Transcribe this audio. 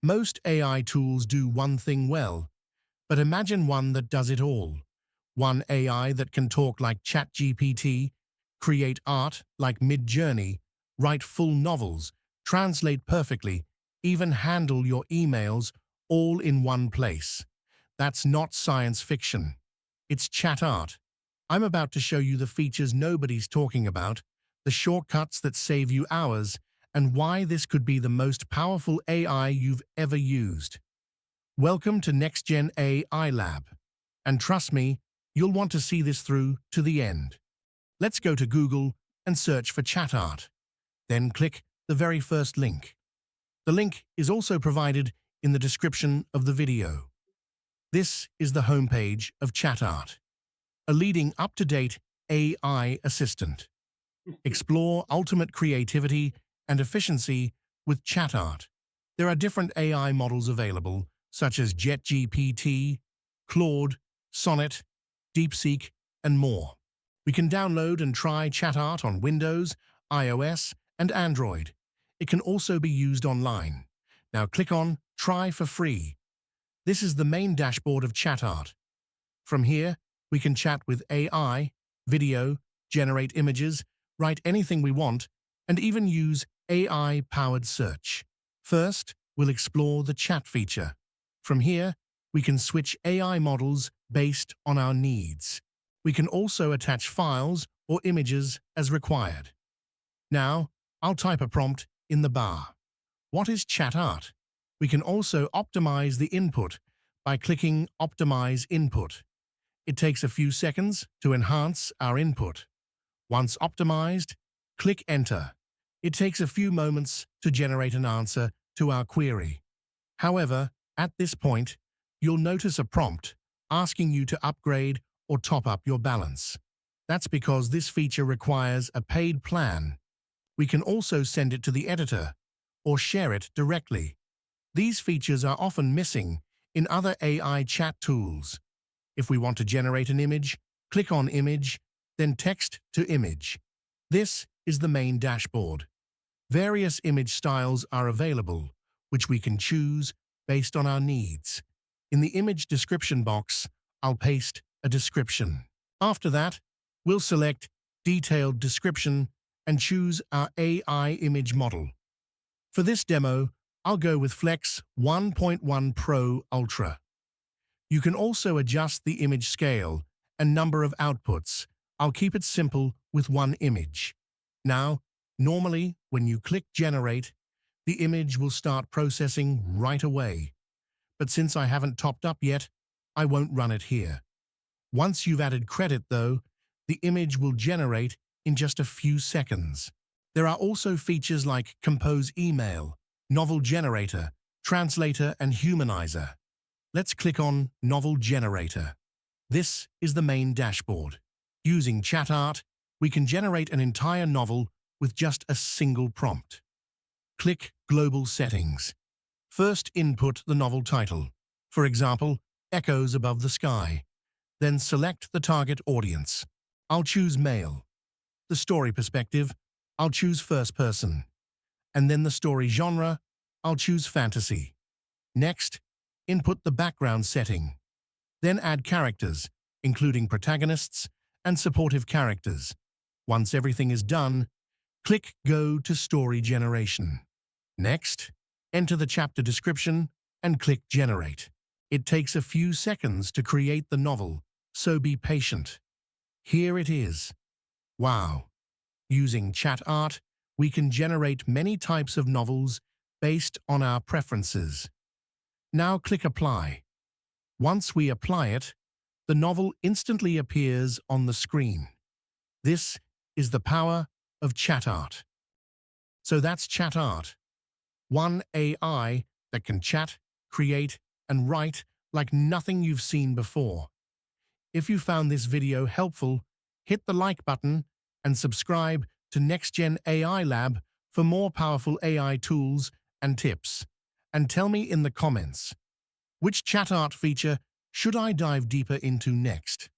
Most AI tools do one thing well, but imagine one that does it all. One AI that can talk like ChatGPT, create art like Mid-Journey, write full novels, translate perfectly, even handle your emails all in one place. That's not science fiction. It's ChatArt. I'm about to show you the features nobody's talking about, the shortcuts that save you hours, and why this could be the most powerful AI you've ever used. Welcome to Next Gen AI Lab. And trust me, you'll want to see this through to the end. Let's go to Google and search for ChatArt. Then click the very first link. The link is also provided in the description of the video. This is the homepage of ChatArt, a leading up-to-date AI assistant. Explore ultimate creativity and efficiency with ChatArt. There are different AI models available, such as JetGPT, Claude, Sonnet, DeepSeek, and more. We can download and try ChatArt on Windows, iOS, and Android. It can also be used online. Now click on Try for free. This is the main dashboard of ChatArt. From here, we can chat with AI, video, generate images, write anything we want, and even use AI-powered search. First, we'll explore the chat feature. From here, we can switch AI models based on our needs. We can also attach files or images as required. Now, I'll type a prompt in the bar. What is ChatArt? We can also optimize the input by clicking Optimize Input. It takes a few seconds to enhance our input. Once optimized, click Enter. It takes a few moments to generate an answer to our query. However, at this point, you'll notice a prompt asking you to upgrade or top up your balance. That's because this feature requires a paid plan. We can also send it to the editor or share it directly. These features are often missing in other AI chat tools. If we want to generate an image, click on Image, then Text to Image. This is the main dashboard. Various image styles are available, which we can choose based on our needs. In the image description box, I'll paste a description. After that, we'll select Detailed Description and choose our AI image model. For this demo, I'll go with Flex 1.1 Pro Ultra. You can also adjust the image scale and number of outputs. I'll keep it simple with one image. Now, normally, when you click Generate, the image will start processing right away. But since I haven't topped up yet, I won't run it here. Once you've added credit, though, the image will generate in just a few seconds. There are also features like Compose Email, Novel Generator, Translator, and Humanizer. Let's click on Novel Generator. This is the main dashboard. Using ChatArt, we can generate an entire novel with just a single prompt. Click Global Settings. First, input the novel title. For example, Echoes Above the Sky. Then select the target audience. I'll choose male. The story perspective, I'll choose first person. And then the story genre, I'll choose fantasy. Next, input the background setting. Then add characters, including protagonists and supportive characters. Once everything is done, click Go to Story Generation. Next, enter the chapter description and click Generate. It takes a few seconds to create the novel, so be patient. Here it is. Wow! Using ChatArt, we can generate many types of novels based on our preferences. Now click Apply. Once we apply it, the novel instantly appears on the screen. This is the power of ChatArt. So that's ChatArt. One AI that can chat, create, and write like nothing you've seen before. If you found this video helpful, hit the like button and subscribe to NextGen AI Lab for more powerful AI tools and tips. And tell me in the comments, which ChatArt feature should I dive deeper into next?